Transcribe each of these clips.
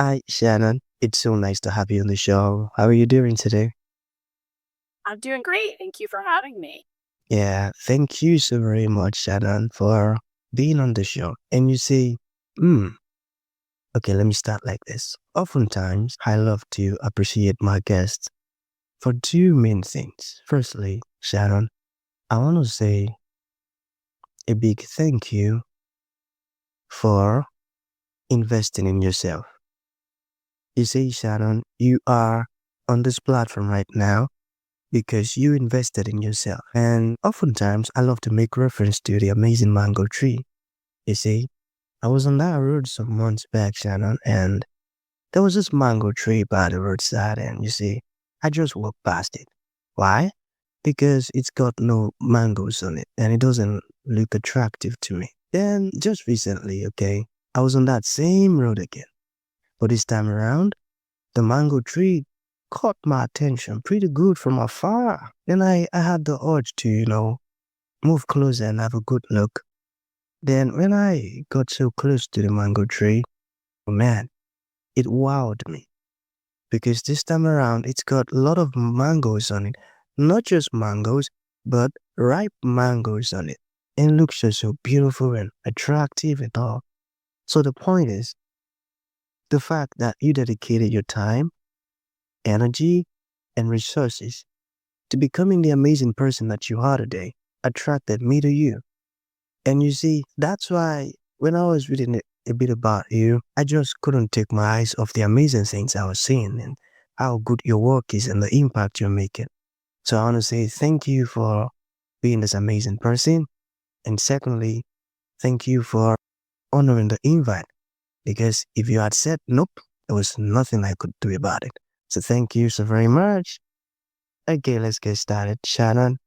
Hi, Shannon. It's so nice to have you on the show. How are you doing today? I'm doing great. Thank you for having me. Yeah, thank you so very much, Shannon, for being on the show. And you see, hmm, okay, let me start like this. Oftentimes, I love to appreciate my guests for two main things. Firstly, Shannon, I want to say a big thank you for investing in yourself. You see, Shannon, you are on this platform right now because you invested in yourself. And oftentimes, I love to make reference to the amazing mango tree. You see, I was on that road some months back, Shannon, and there was this mango tree by the roadside, and you see, I just walked past it. Why? Because it's got no mangoes on it, and it doesn't look attractive to me. Then, just recently, okay, I was on that same road again, but this time around, the mango tree caught my attention pretty good from afar. Then I had the urge to, move closer and have a good look. Then when I got so close to the mango tree, oh man, it wowed me. Because this time around, it's got a lot of mangoes on it. Not just mangoes, but ripe mangoes on it. And it looks so beautiful and attractive and all. So the point is, the fact that you dedicated your time, energy, and resources to becoming the amazing person that you are today attracted me to you. And you see, that's why when I was reading a bit about you, I just couldn't take my eyes off the amazing things I was seeing and how good your work is and the impact you're making. So I want to say thank you for being this amazing person. And secondly, thank you for honoring the invite because if you had said nope, there was nothing I could do about it. So thank you so very much. Okay, let's get started. Shannon,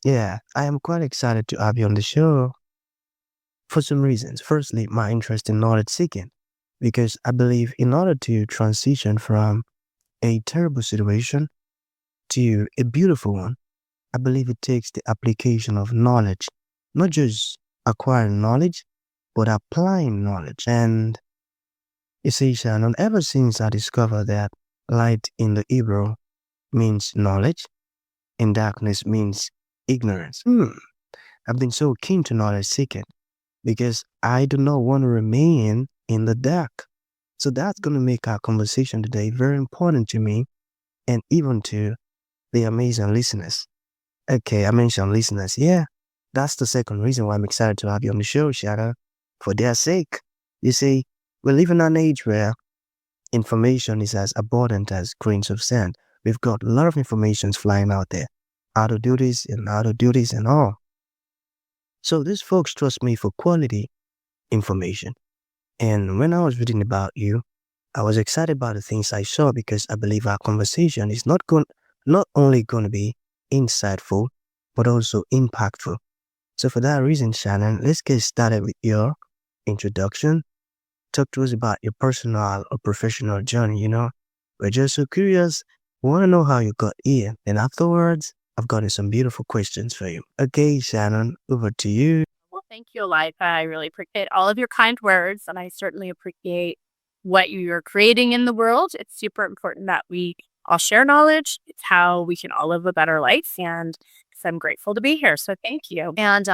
yeah, I am quite excited to have you on the show for some reasons. Firstly, my interest in knowledge seeking, because I believe in order to transition from a terrible situation to a beautiful one, I believe it takes the application of knowledge, not just acquiring knowledge, but applying knowledge. And you see, Shannon, ever since I discovered that light in the Hebrew means knowledge and darkness means ignorance, I've been so keen to knowledge seeking because I do not want to remain in the dark. So that's going to make our conversation today very important to me and even to the amazing listeners. Okay, I mentioned listeners. Yeah, that's the second reason why I'm excited to have you on the show, Shara. For their sake. You see, we live in an age where information is as abundant as grains of sand. We've got a lot of information flying out there. How to do this and how to do this and all. So these folks trust me for quality information. And when I was reading about you, I was excited about the things I saw because I believe our conversation is not only going to be insightful, but also impactful. So for that reason, Shannon, let's get started with your introduction. Talk to us about your personal or professional journey, We're just so curious. We want to know how you got here. And afterwards, I've got some beautiful questions for you. Okay, Shannon, over to you. Well, thank you, Life. I really appreciate all of your kind words, and I certainly appreciate what you're creating in the world. It's super important that we all share knowledge. It's how we can all live a better life, and so I'm grateful to be here. So thank you. And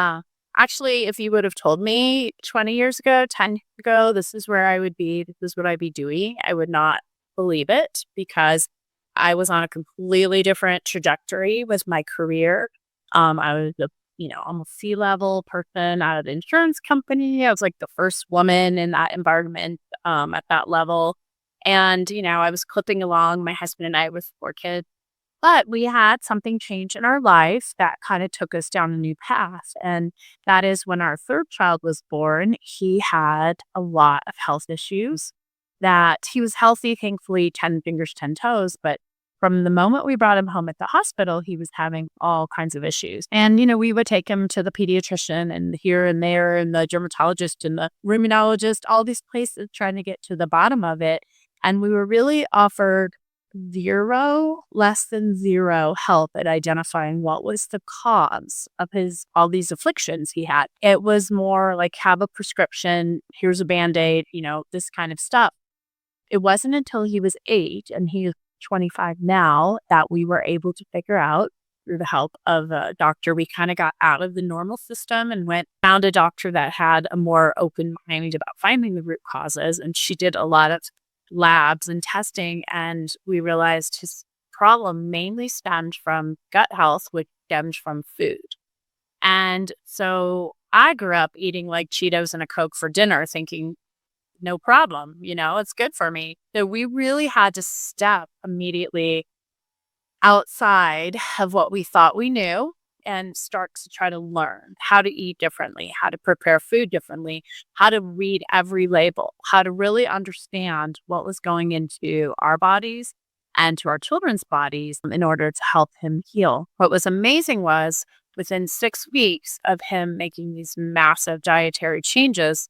actually, if you would have told me 20 years ago, 10 years ago, this is where I would be, this is what I'd be doing, I would not believe it because I was on a completely different trajectory with my career. I was a almost C-level person at an insurance company. I was like the first woman in that environment at that level. And, I was clipping along, my husband and I with 4 kids. But we had something change in our life that kind of took us down a new path. And that is when our third child was born, he had a lot of health issues that he was healthy, thankfully, 10 fingers, 10 toes. But from the moment we brought him home at the hospital, he was having all kinds of issues. And, we would take him to the pediatrician and here and there, and the dermatologist and the rheumatologist, all these places trying to get to the bottom of it. And we were really offered zero, less than zero help at identifying what was the cause of all these afflictions he had. It was more like have a prescription, here's a Band-Aid, this kind of stuff. It wasn't until he was 8 and he is 25 now that we were able to figure out through the help of a doctor. We kind of got out of the normal system and found a doctor that had a more open mind about finding the root causes. And she did a lot of labs and testing. And we realized his problem mainly stemmed from gut health, which stemmed from food. And so I grew up eating like Cheetos and a Coke for dinner, thinking, no problem, it's good for me. So we really had to step immediately outside of what we thought we knew and start to try to learn how to eat differently, how to prepare food differently, how to read every label, how to really understand what was going into our bodies and to our children's bodies in order to help him heal. What was amazing was within 6 weeks of him making these massive dietary changes,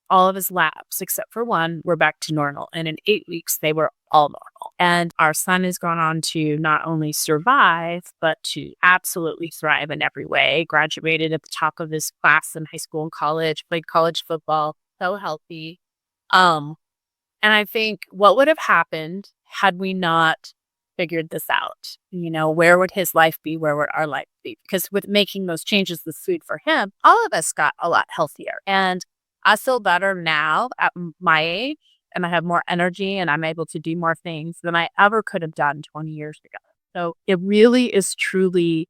all of his labs, except for one, were back to normal. And in 8 weeks, they were all normal. And our son has gone on to not only survive, but to absolutely thrive in every way. Graduated at the top of his class in high school and college, played college football, so healthy. Um, and I think what would have happened had we not figured this out? Where would his life be? Where would our life be? Because with making those changes with food for him, all of us got a lot healthier. And I feel better now at my age, and I have more energy and I'm able to do more things than I ever could have done 20 years ago. So it really is truly,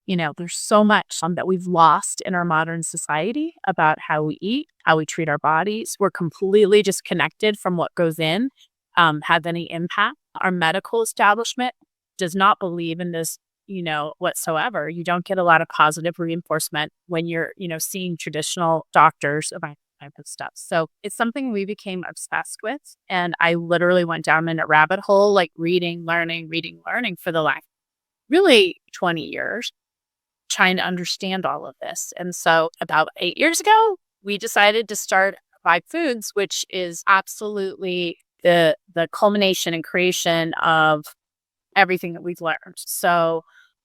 there's so much that we've lost in our modern society about how we eat, how we treat our bodies. We're completely disconnected from what goes in, has any impact. Our medical establishment does not believe in this, whatsoever. You don't get a lot of positive reinforcement when you're, seeing traditional doctors about type of stuff. So it's something we became obsessed with. And I literally went down in a rabbit hole, like reading, learning for the last really 20 years, trying to understand all of this. And so about 8 years ago, we decided to start Vibe Foods, which is absolutely the culmination and creation of everything that we've learned. So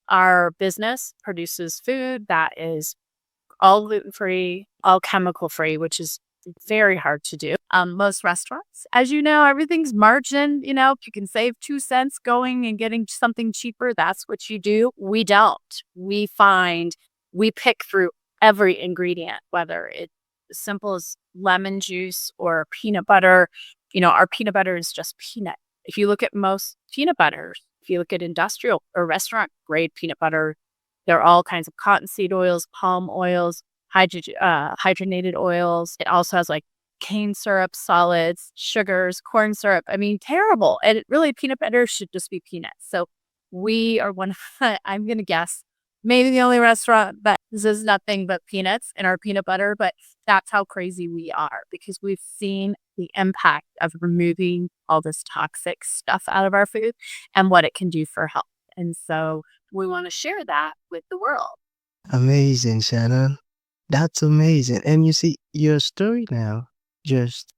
our business produces food that is all gluten-free, all chemical-free, which is very hard to do. Most restaurants, as you know, everything's margin. If you can save 2 cents going and getting something cheaper, that's what you do. We don't. We pick through every ingredient, whether it's as simple as lemon juice or peanut butter. Our peanut butter is just peanut. If you look at most peanut butters, if you look at industrial or restaurant grade peanut butter, there are all kinds of cottonseed oils, palm oils, hydrogenated oils. It also has like cane syrup, solids, sugars, corn syrup. I mean, terrible. And peanut butter should just be peanuts. So we are one of, I'm going to guess, maybe the only restaurant that uses nothing but peanuts in our peanut butter. But that's how crazy we are, because we've seen the impact of removing all this toxic stuff out of our food and what it can do for health. And so we want to share that with the world. Amazing, Shannon. That's amazing. And you see, your story now just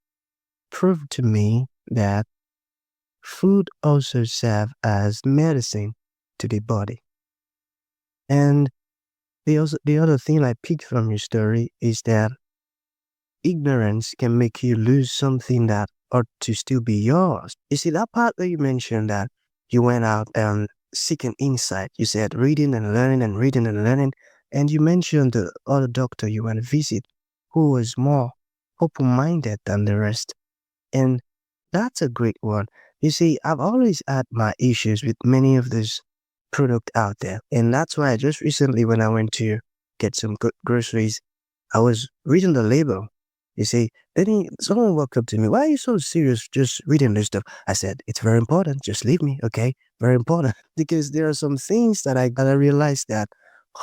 proved to me that food also serves as medicine to the body. And the other thing I picked from your story is that ignorance can make you lose something that ought to still be yours. You see, that part that you mentioned that you went out and seeking insight. You said reading and learning and reading and learning. And you mentioned the other doctor you went to visit who was more open minded than the rest. And that's a great one. You see, I've always had my issues with many of these products out there. And that's why just recently when I went to get some groceries, I was reading the label. You see, someone walked up to me, why are you so serious just reading this stuff? I said, it's very important. Just leave me, okay? Very important. Because there are some things that I realized that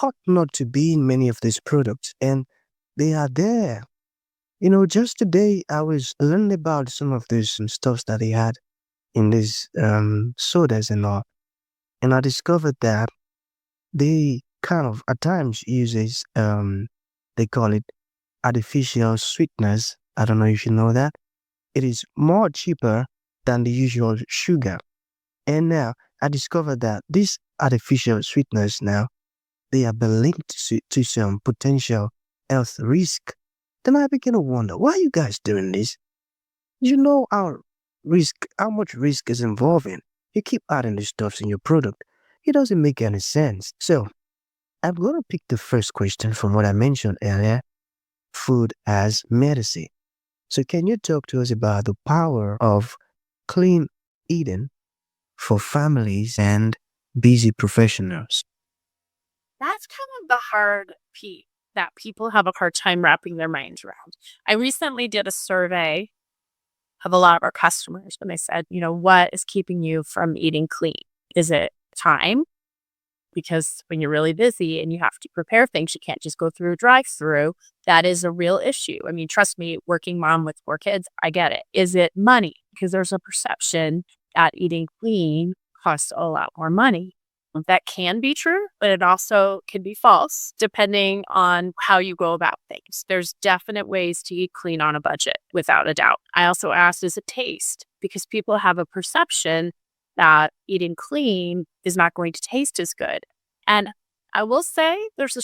ought not to be in many of these products. And they are there. Just today I was learning about some of these stuffs that they had in these sodas and all. And I discovered that they kind of at times uses they call it artificial sweetness. I don't know if you know that. It is more cheaper than the usual sugar. And now I discovered that these artificial sweeteners now they have been linked to some potential health risk. Then I begin to wonder, why are you guys doing this? You know our how much risk is involved in. You keep adding these stuffs in your product. It doesn't make any sense. So I'm going to pick the first question from what I mentioned earlier, food as medicine. So can you talk to us about the power of clean eating for families and busy professionals? That's kind of the hard piece that people have a hard time wrapping their minds around. I recently did a survey of a lot of our customers when they said, what is keeping you from eating clean? Is it time? Because when you're really busy and you have to prepare things, you can't just go through a drive-through. That is a real issue. I mean, trust me, working mom with 4 kids, I get it. Is it money? Because there's a perception that eating clean costs a lot more money. That can be true, but it also can be false depending on how you go about things. There's definite ways to eat clean on a budget, without a doubt. I also asked, is it taste? Because people have a perception that eating clean is not going to taste as good. And I will say there's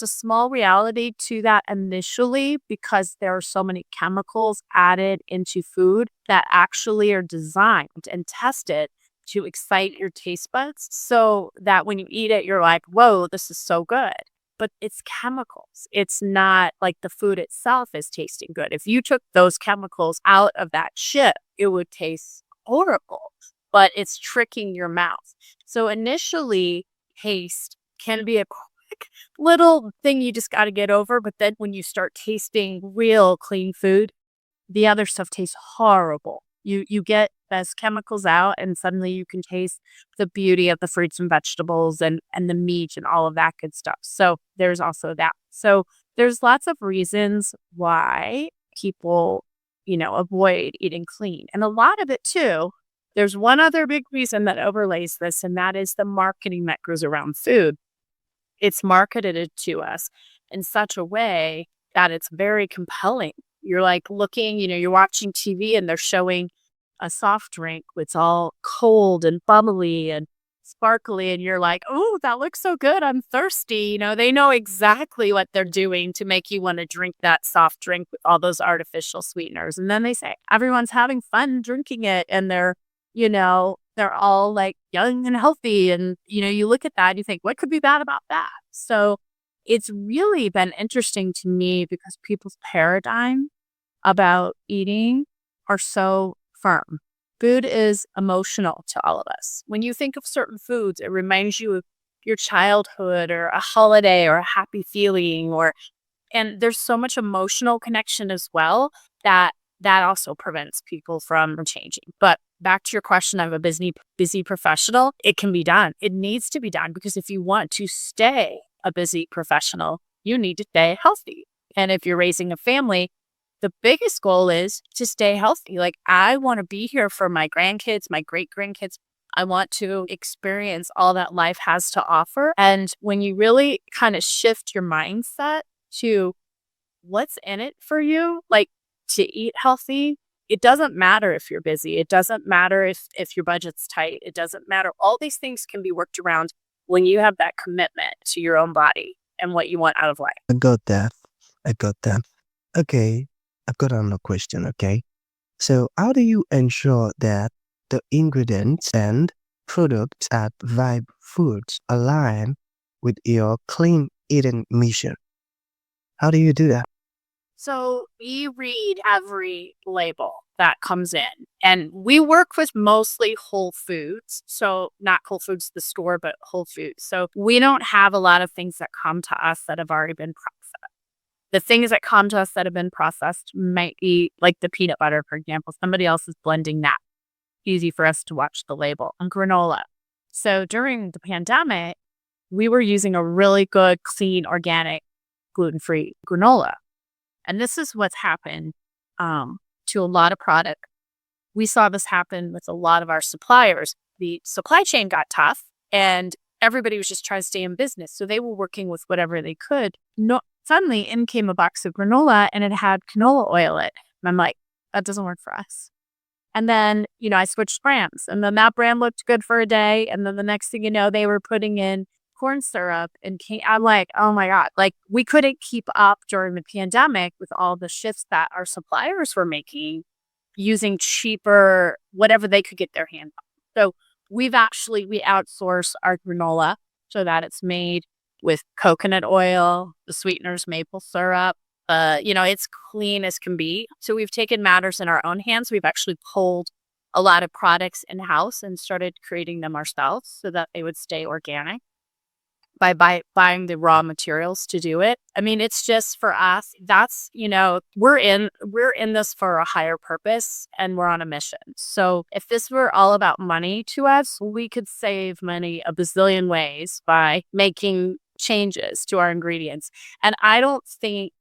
a small reality to that initially, because there are so many chemicals added into food that actually are designed and tested to excite your taste buds so that when you eat it, you're like, whoa, this is so good. But it's chemicals. It's not like the food itself is tasting good. If you took those chemicals out of that chip, it would taste horrible, but it's tricking your mouth. So initially, taste can be a quick little thing you just got to get over. But then when you start tasting real clean food, the other stuff tastes horrible. You get those chemicals out, and suddenly you can taste the beauty of the fruits and vegetables and the meat and all of that good stuff. So there's also that. So there's lots of reasons why people, avoid eating clean. And a lot of it too, there's one other big reason that overlays this, and that is the marketing that goes around food. It's marketed to us in such a way that it's very compelling. You're like looking, you're watching TV and they're showing a soft drink. It's all cold and bubbly and sparkly. And you're like, oh, that looks so good. I'm thirsty. They know exactly what they're doing to make you want to drink that soft drink with all those artificial sweeteners. And then they say everyone's having fun drinking it, and they're all like young and healthy. And, you look at that and you think, what could be bad about that? So it's really been interesting to me because people's paradigm about eating are so firm. Food is emotional to all of us. When you think of certain foods, it reminds you of your childhood or a holiday or a happy feeling, and there's so much emotional connection as well that also prevents people from changing. But back to your question of a busy professional, it can be done. It needs to be done, because if you want to stay a busy professional, you need to stay healthy. And if you're raising a family, the biggest goal is to stay healthy. Like, I want to be here for my grandkids, my great grandkids. I want to experience all that life has to offer. And when you really kind of shift your mindset to what's in it for you, like to eat healthy, it doesn't matter if you're busy. It doesn't matter if your budget's tight. It doesn't matter. All these things can be worked around when you have that commitment to your own body and what you want out of life. I got that. I got that. Okay, I've got another question, okay? So how do you ensure that the ingredients and products at Vibe Foods align with your clean eating mission? How do you do that? So we read every label that comes in, and we work with mostly Whole Foods. So not Whole Foods, the store, but Whole Foods. So we don't have a lot of things that come to us that have already been processed. The things that come to us that have been processed might be like the peanut butter, for example. Somebody else is blending that. Easy for us to watch the label. And granola. So during the pandemic, we were using a really good, clean, organic, gluten-free granola. And this is what's happened to a lot of product. We saw this happen with a lot of our suppliers. The supply chain got tough, and everybody was just trying to stay in business. So they were working with whatever they could. No, suddenly in came a box of granola, and it had canola oil in it. And I'm like, that doesn't work for us. And then, I switched brands, and then that brand looked good for a day. And then the next thing you know, they were putting in corn syrup and I'm like, oh my God, like we couldn't keep up during the pandemic with all the shifts that our suppliers were making. using cheaper whatever they could get their hands on. So we outsource our granola so that it's made with coconut oil, the sweeteners, maple syrup. It's clean as can be. So we've taken matters in our own hands. We've actually pulled a lot of products in house and started creating them ourselves so that they would stay organic by buying the raw materials to do it. I mean, it's just for us, we're in this for a higher purpose and we're on a mission. So if this were all about money to us, we could save money a bazillion ways by making changes to our ingredients. And I don't think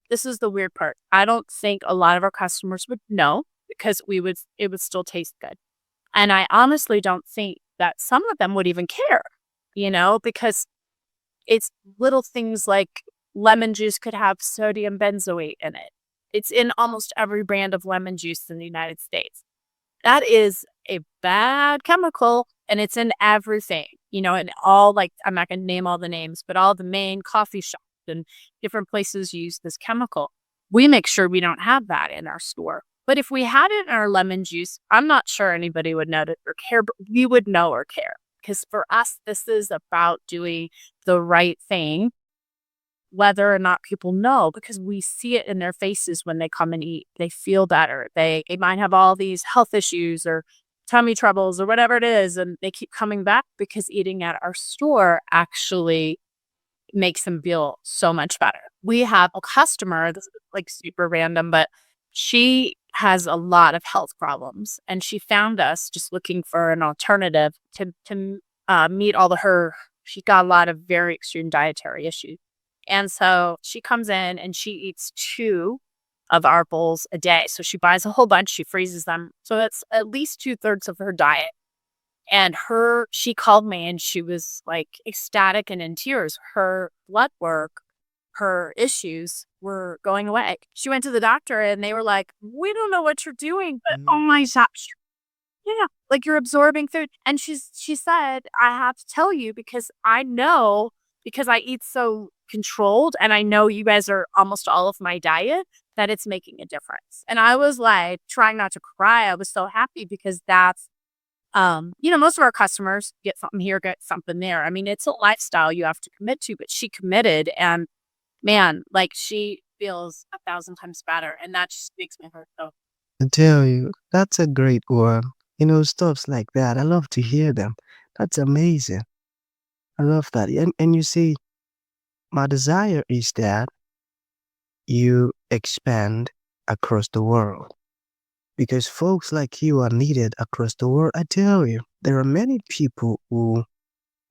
this is the weird part. I don't think a lot of our customers would know because it would still taste good. And I honestly don't think that some of them would even care, because it's little things like lemon juice could have sodium benzoate in it. It's in almost every brand of lemon juice in the United States. That is a bad chemical and it's in everything, and all like, I'm not going to name all the names, but all the main coffee shops and different places use this chemical. We make sure we don't have that in our store. But if we had it in our lemon juice, I'm not sure anybody would know it or care, but we would know or care. Because for us, this is about doing the right thing, whether or not people know, because we see it in their faces when they come and eat. They feel better. They might have all these health issues or tummy troubles or whatever it is, and they keep coming back because eating at our store actually makes them feel so much better. We have a customer, this is like super random, but she has a lot of health problems and she found us just looking for an alternative to meet she got a lot of very extreme dietary issues. And so she comes in and she eats 2 of our bowls a day. So she buys a whole bunch, she freezes them. So that's at least 2/3 of her diet. And she called me and she was like ecstatic and in tears. Her blood work, her issues were going away. She went to the doctor and they were like, "We don't know what you're doing, but oh my gosh, yeah, like you're absorbing food." And she said, "I have to tell you because I know because I eat so controlled and I know you guys are almost all of my diet that it's making a difference." And I was like trying not to cry. I was so happy because that's most of our customers get something here, get something there. I mean, it's a lifestyle you have to commit to, but she committed and man, like she feels 1,000 times better. And that just makes my heart so. I tell you, that's a great one. Stuffs like that. I love to hear them. That's amazing. I love that. And you see, my desire is that you expand across the world because folks like you are needed across the world. I tell you, there are many people who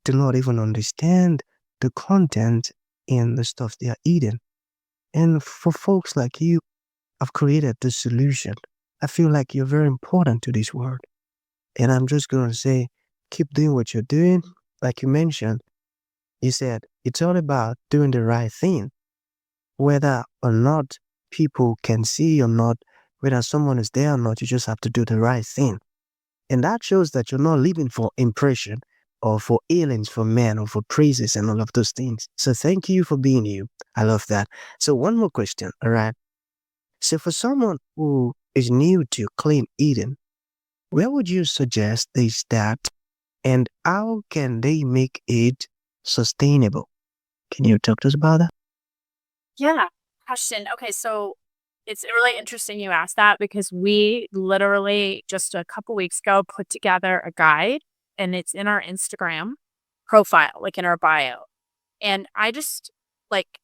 do not even understand the content in the stuff they are eating. And for folks like you, I've created the solution. I feel like you're very important to this world. And I'm just going to say, keep doing what you're doing. Like you mentioned, you said it's all about doing the right thing, whether or not people can see or not, whether someone is there or not, you just have to do the right thing. And that shows that you're not living for impression or for aliens, for men or for praises and all of those things. So thank you for being you. I love that. So one more question. All right. So for someone who is new to clean eating, where would you suggest they start and how can they make it sustainable? Can you talk to us about that? Yeah. Question. Okay. So it's really interesting you asked that because we literally just a couple weeks ago put together a guide and it's in our Instagram profile, like in our bio. And I just like,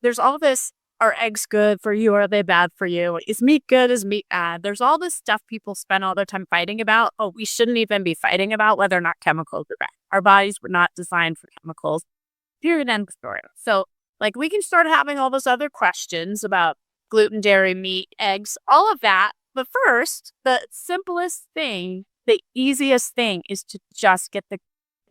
there's all this, are eggs good for you? Are they bad for you? Is meat good? Is meat bad? There's all this stuff people spend all their time fighting about. Oh, we shouldn't even be fighting about whether or not chemicals are bad. Our bodies were not designed for chemicals. Period. End of story. So, like, we can start having all those other questions about gluten, dairy, meat, eggs, all of that. But first, the simplest thing, the easiest thing is to just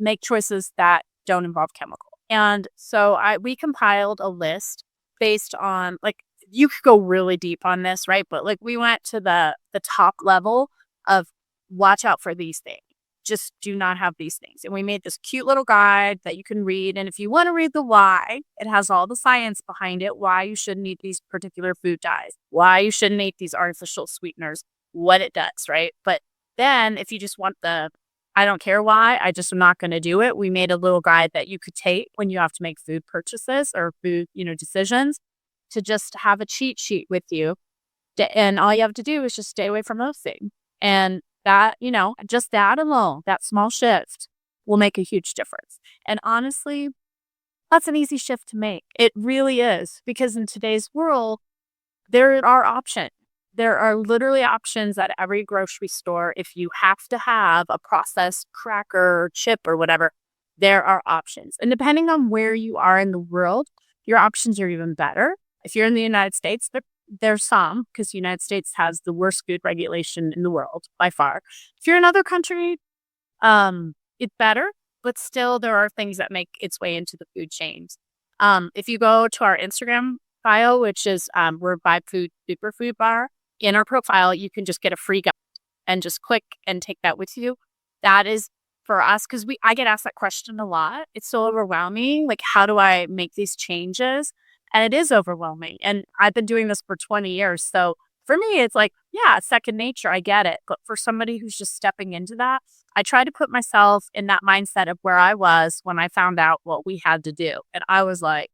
make choices that don't involve chemical. And so we compiled a list based on like, you could go really deep on this, right? But like we went to the top level of watch out for these things. Just do not have these things. And we made this cute little guide that you can read. And if you want to read the why, it has all the science behind it, why you shouldn't eat these particular food dyes, why you shouldn't eat these artificial sweeteners, what it does, right? But then if you just want I don't care why, I just am not going to do it. We made a little guide that you could take when you have to make food purchases or food, decisions, to just have a cheat sheet with you. And all you have to do is just stay away from those things. And that, just that alone, that small shift will make a huge difference. And honestly, that's an easy shift to make. It really is, because in today's world, there are options. There are literally options at every grocery store. If you have to have a processed cracker or chip or whatever, there are options. And depending on where you are in the world, your options are even better. If you're in the United States, there's some, because the United States has the worst food regulation in the world by far. If you're in another country, it's better, but still there are things that make its way into the food chains. If you go to our Instagram bio, which is we're by Food Superfood Bar, in our profile, you can just get a free guide and just click and take that with you. That is for us, because I get asked that question a lot. It's so overwhelming. Like, how do I make these changes? And it is overwhelming. And I've been doing this for 20 years. So for me, it's like, yeah, it's second nature. I get it. But for somebody who's just stepping into that, I try to put myself in that mindset of where I was when I found out what we had to do. And I was like,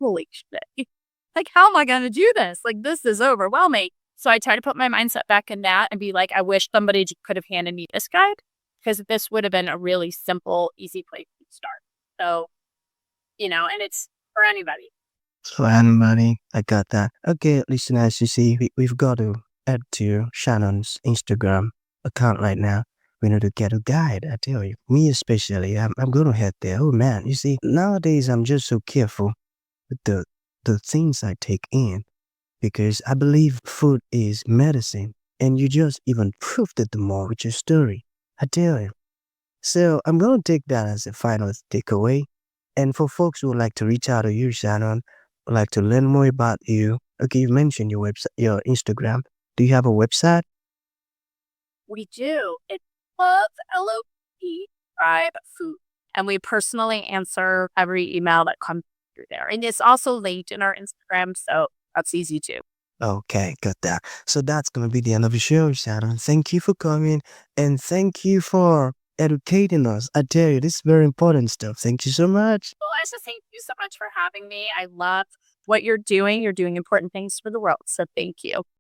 holy shit. Like, how am I going to do this? Like, this is overwhelming. So I try to put my mindset back in that and be like, I wish somebody could have handed me this guide, because this would have been a really simple, easy place to start. So, and it's for anybody. So anybody, I got that. Okay, listeners, you see, we've got to add to Shannon's Instagram account right now. We need to get a guide, I tell you. Me especially, I'm going to head there. Oh man, you see, nowadays I'm just so careful with the things I take in, because I believe food is medicine, and you just even proved it more with your story. I tell you. So I'm going to take that as a final takeaway. And for folks who would like to reach out to you, Shannon, would like to learn more about you. Okay, you mentioned your website, your Instagram. Do you have a website? We do. It's Love LOP Tribe Food. And we personally answer every email that comes through there. And it's also linked in our Instagram, so that's easy too. Okay, got that. So that's going to be the end of the show, Shannon. Thank you for coming, and thank you for educating us. I tell you, this is very important stuff. Thank you so much. Well, I just thank you so much for having me. I love what you're doing. You're doing important things for the world. So thank you.